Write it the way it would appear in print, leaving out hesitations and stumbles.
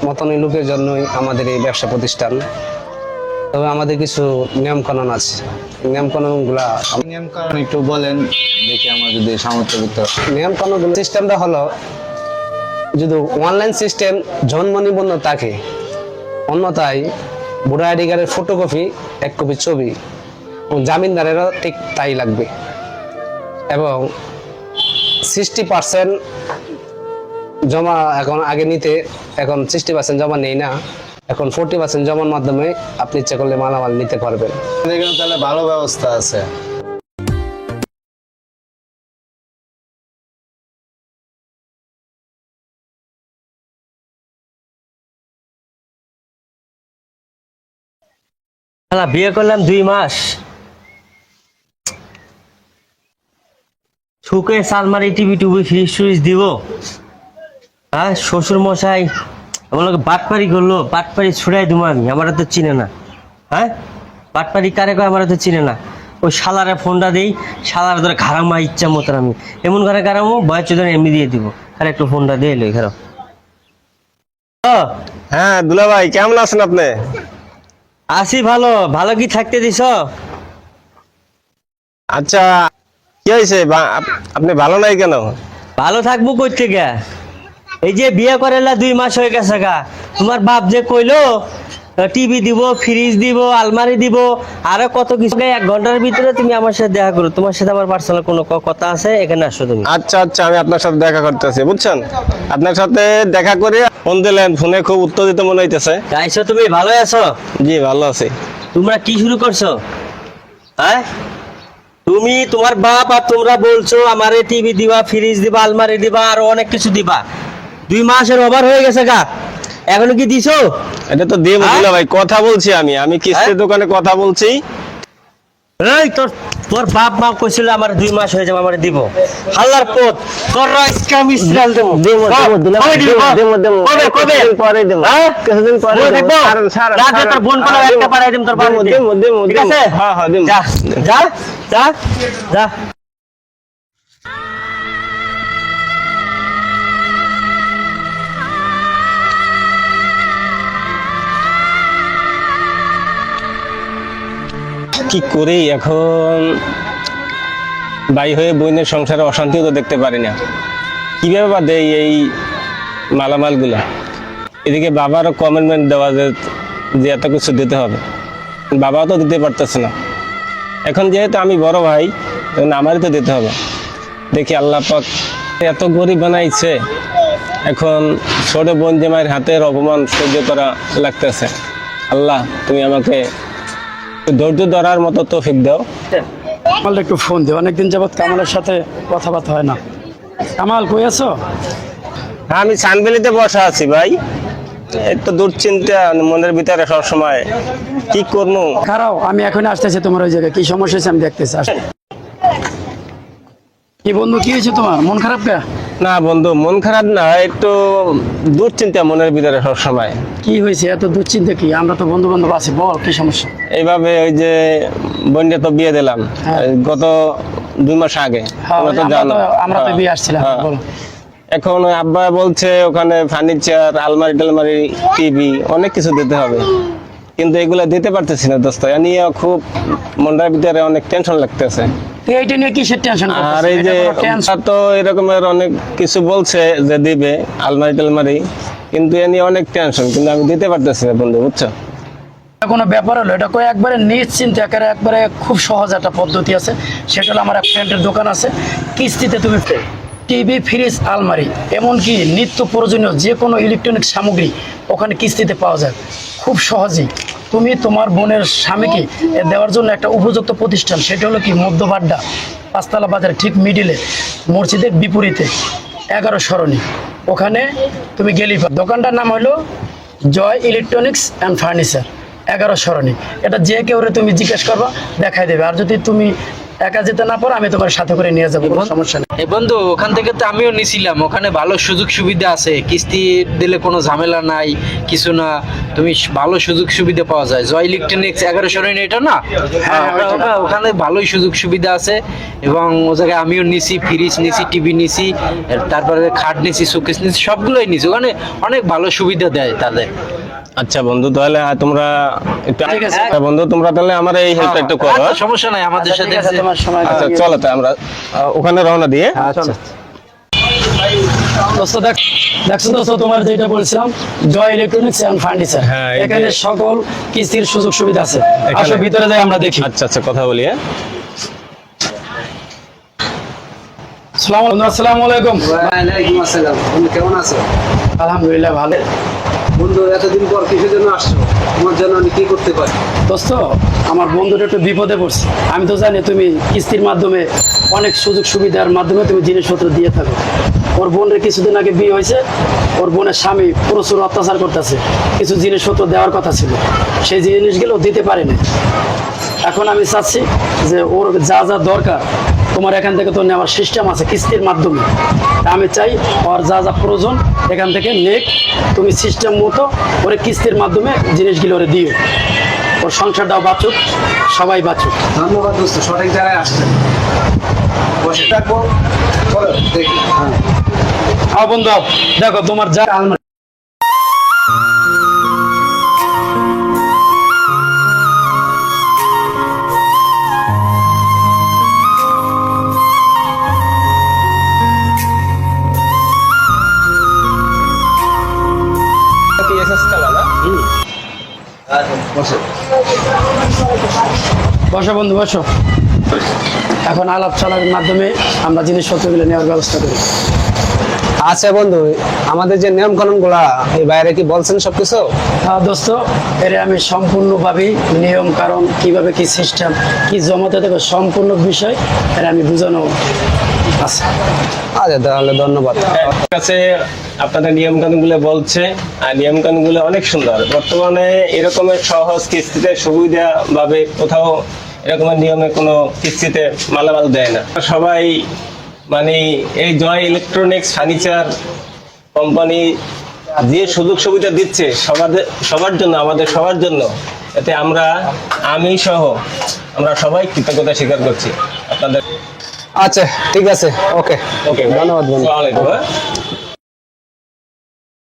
মতন লোকের জন্যই আমাদের এই ব্যবসা প্রতিষ্ঠান। তবে আমাদের কিছু নিয়মকানুন আছে, নিয়মকানুনগুলা নিয়মকানুন একটু বলেন দেখি আমার যদি সামর্থ্য করতে। নিয়মকানুনগুলো সিস্টেমটা হলো, যদি অনলাইন সিস্টেম জন্ম নিবন্ধন থাকে, অন্যথায় ভোটার আইডি কার্ডের ফটোকপি, 1 কপি ছবি, জামিনদারেরও ঠিক তাই লাগবে। এবং 60% জমা এখন আগে নিতে, এখন 60% জমা নেই না, এখন 40% জমার মাধ্যমে আপনি ইচ্ছা করলে মালামাল নিতে পারবেন। এখানে তাহলে ভালো ব্যবস্থা আছে। বিয়ে করলাম 2 মাস, সুখে সালমারি টিভি টুবি ফ্রিজ ট্রিজ দিব। হ্যাঁ, শ্বশুর মশাই আমার লোক বাটপারি করলো, বাটপারি ছুড়াই দেবো আমি, আমার তো চিনে না। হ্যাঁ, বাটপারি কারে কয় আমার তো চিনে না। ওই শালারে ফোনটা দিই, শালার ধরে ঘাড়ামা ইচ্ছা মতো আমি এমন ঘরে ঘাড়ামো, বয়স চোদ্দ এমনি দিয়ে দিব। আর একটু ফোনটা দিয়ে এলো এখানে। হ্যাঁ দুলা ভাই, কেমন আছেন আপনি? আসি ভালো। ভালো কি থাকতে দিছ? আচ্ছা, কি হয়েছে? আপনি ভালো নাই কেন? ভালো থাকবো কই থেকে? এই যে বিয়ে করেলা 2 মাস হয়ে গেছে গা, তোমার বাপ যে কইলো টিভি দিব, ফ্রিজ দিব, আলমারি দিব, আরো কত কিছু। 1 ঘন্টার ভিতরে তুমি আমার সাথে দেখা করো, তোমার সাথে আমার পার্সোনাল কোনো কথা আছে, এখানে আসো তুমি। আচ্ছা আচ্ছা, আমি আপনার সাথে দেখা করতেছি, বুঝছেন? আপনার সাথে দেখা করে ফোন দিলেন, ফোনে খুব উত্তেজিত মনে হইতেছে। আইছো তুমি? ভালো আছো? জি ভালো আছি। তোমরা কি শুরু করছো? হ্যাঁ, তুমি, তোমার বাপ আর তোমরা বলছো আমারে টিভি দিবা, ফ্রিজ দিবা, আলমারি দিবা, আরো অনেক কিছু দিবা। 2 মাসের ওভার হয়ে গেছে গা, এখনো কি দিছো? এটা তো দেব দুলা ভাই, কথা বলছি আমি কিস্তির দোকানে কথা বলছি। এই তোর বাপ মা কইছিল আমার 2 মাস হয়ে যাবে, আমারে দিব। হাল্লার পথ তোর রাইসকা মিসরাল দেব। দেব দুলা ভাই, দেব কবে পরে দেব, কিছুদিন পরে দেব। রাতে তোর বোন কোলা একটা পাড়াই দিম তোর বাড়িতে। দেব ঠিক আছে? হ্যাঁ হ্যাঁ দেব। যা যা যা যা। কি করি এখন? ভাই হয়ে বোনের সংসারে অশান্তিও তো দেখতে পারি না, কিভাবে বা দেই এই মালামালগুলা। এদিকে বাবারও কমিটমেন্ট দেওয়া যে এত কিছু দিতে হবে, বাবাও তো দিতে পারতেছে না। এখন যেহেতু আমি বড় ভাই, আমারই তো দিতে হবে। দেখি আল্লাহ পাক এত গরিব বানাইছে, এখন ছোট বোন জামাইয়ের হাতের অপমান সহ্য করা লাগতেছে। আল্লাহ তুমি আমাকে ধৈর্য ধরার মতো তৌফিক দাও। কামাল একটু ফোন দিও, অনেকদিন যাবৎ কামালের সাথে কথাবার্তা হয় না। কামাল কই আছো? হ্যাঁ, আমি সানভ্যালিতে বসা আছি ভাই। একটু দুশ্চিন্তা মনের ভিতরে সবসময়, কি করবো। খারাও, আমি এখন আসতেছি তোমার ওই জায়গায়। কি সমস্যা হয়েছে আমি দেখতেছি। কি বন্ধু, কি হয়েছে তোমার? মন খারাপ কে? না বন্ধু, মন খারাপ না, একটু দুশ্চিন্তা মনের ভিতরে সবসময়। কি হয়েছে এত দুশ্চিন্তা? কি, আমরা তো বন্ধু বান্ধব আছি, বল কি সমস্যা? এইভাবে ওই যে বোনটা তো বিয়ে দিলাম গত 2 মাস আগে, তোমরা তো জানো। আমরা তো বিয়ে আসছিলাম, বলো। এখন ওই আব্বা বলছে ওখানে ফার্নিচার, আলমারি টালমারি, টিভি, অনেক কিছু দিতে হবে, কিন্তু এগুলা দিতে পারতেছি না দোস্ত। এ নিয়ে খুব মনটার ভিতরে অনেক টেনশন লাগতেছে। এইটা নিয়ে কিসের টেনশন? আর এই যে তো এরকমের অনেক কিছু বলছে যে দিবে আলমারি টালমারি, কিন্তু এ নিয়ে অনেক টেনশন, কিন্তু আমি দিতে পারতেছি না বন্ধু, বুঝছো? কোনো ব্যাপার হলো, এটা কই একবারে নিশ্চিন্তে, একবারে খুব সহজ একটা পদ্ধতি আছে। সেটা হলো, আমার এক ফ্রেন্ডের দোকান আছে, কিস্তিতে তুমি টিভি, ফ্রিজ, আলমারি, এমনকি নিত্য প্রয়োজনীয় যে কোনো ইলেকট্রনিক সামগ্রী ওখানে কিস্তিতে পাওয়া যায় খুব সহজেই। তুমি তোমার বোনের স্বামীকে দেওয়ার জন্য একটা উপযুক্ত প্রতিষ্ঠান, সেটা হলো কি মধ্যবাড্ডা 5তলা বাজারে ঠিক মিডিলে, মসজিদের বিপরীতে 11 সরণি, ওখানে তুমি গেলেই পাবে। দোকানটার নাম হলো জয় ইলেকট্রনিক্স অ্যান্ড ফার্নিচার, 11 সরণি। এটা যে কেউ তুমি জিজ্ঞেস করবা, দেখাই দেবে। আর যদি তুমি একা যেতে না পারো, আমি তোমার সাথে করে নিয়ে যাবো, কোনো সমস্যা নেই। এ বন্ধু, ওখান থেকে তো আমিও নিছিলাম, ওখানে ভালো সুযোগ সুবিধা আছে, কিস্তি দিলে কোনো ঝামেলা নাই, কিছু না, তুমি ভালো সুযোগ সুবিধা পাওয়া যায়। জয় ইলেকট্রনিক্স 1100 এটা না? ওখানে ভালোই সুযোগ সুবিধা আছে, এবং ও জায়গায় আমিও নিছি, ফ্রিজ নিছি, টিভি নিছি, তারপরে খাট নিছি, শোকেস নিছি, সবগুলোই নিছি। ওখানে অনেক ভালো সুবিধা দেয় তাদের। আচ্ছা বন্ধু, তাহলে তোমরা ঠিক আছে। বন্ধু তোমরা তাহলে আমার এই হেল্পটা একটু করো। আচ্ছা, সমস্যা নাই, আমাদের সাথে ঠিক আছে, তোমার সময় আচ্ছা চলো, তাই আমরা ওখানে রওনা দিয়ে। আচ্ছা দোস্ত দেখছো দোস্ত, তোমার যেটা বলছিলাম, জয় ইলেকট্রনিক্স এন্ড ফার্নিচার, হ্যাঁ, এই যে- এখানে সকল কিস্তির সুযোগ সুবিধা আছে। এখানে- আসো ভিতরে যাই, আমরা দেখি। আচ্ছা আচ্ছা, কথা বলি। হ্যাঁ, আসসালামু আলাইকুম। ওয়ালাইকুম আসসালাম। তুমি কেমন আছো? আলহামদুলিল্লাহ ভালো। বন্ধু, এতদিন পর কিসের জন্য আসছো? তোমার জন্য আমি কি করতে পারি? দোস্ত, আমার বন্ধুটা একটু বিপদে পড়ছে। আমি তো জানি তুমি কিস্তির মাধ্যমে অনেক সুযোগ সুবিধার মাধ্যমে তুমি জিনিসপত্র দিয়ে থাকো। ওর বোনের কিছুদিন আগে বিয়ে হয়েছে, ওর বোনের স্বামী প্রচুর অত্যাচার করতেছে, কিছু জিনিসপত্র দেওয়ার কথা ছিল, সেই জিনিসগুলো দিতে পারেনি। এখন আমি চাচ্ছি যে ওর যা যা দরকার তোমার এখান থেকে তো নেওয়ার সিস্টেম আছে কিস্তির মাধ্যমে। তা আমি চাই ওর যা যা প্রয়োজন এখান থেকে নেক, তুমি সিস্টেম মতো ওরে কিস্তির মাধ্যমে জিনিসগুলো ওরে দিও, ওর সংসারটাও বাঁচুক, সবাই বাঁচুক। ধন্যবাদ দোস্ত, সঠিক জায়গায় আসছেন। বসে থাকবো, চলো দেখি। হ্যাঁ বন্ধু, দেখো তোমার যা আলমারি। কি এসএস কালা না? বসো বন্ধু, বসো। এখন আলাপ চালার মাধ্যমে আমরা জিনিসপত্রগুলো নেওয়ার ব্যবস্থা করি। আচ্ছা বন্ধু, আমাদের যে নিয়ম কানুন গুলা এই বাইরে কি বলছেন সবকিছু? হ্যাঁ দোস্ত, এর আমি সম্পূর্ণভাবে নিয়ম কারণ কিভাবে কি সিস্টেম কি জমাতে দেবে সম্পূর্ণ বিষয় এর আমি বোঝানো আছে। আচ্ছা তাহলে ধন্যবাদ। ঠিক আছে, আপনাদের নিয়ম কানুনগুলো বলছে, আর নিয়ম কানুনগুলো অনেক সুন্দর। বর্তমানে এরকমের সহজ কিস্তিতে সুবিধা ভাবে কোথাও এরকমের নিয়মে কোনো কিস্তিতে মালামাল দেয় না। সবাই মানে এই জয় ইলেকট্রনিক্স ফার্নিচার কোম্পানি যে সুযোগ সুবিধা দিচ্ছে সবার জন্য, আমাদের সবার জন্য, এতে আমি সহ আমরা সবাই কৃতজ্ঞতা স্বীকার করছি আপনাদের। আচ্ছা ঠিক আছে, ওকে ওকে, ধন্যবাদ বন্ধু। আসসালামু আলাইকুম।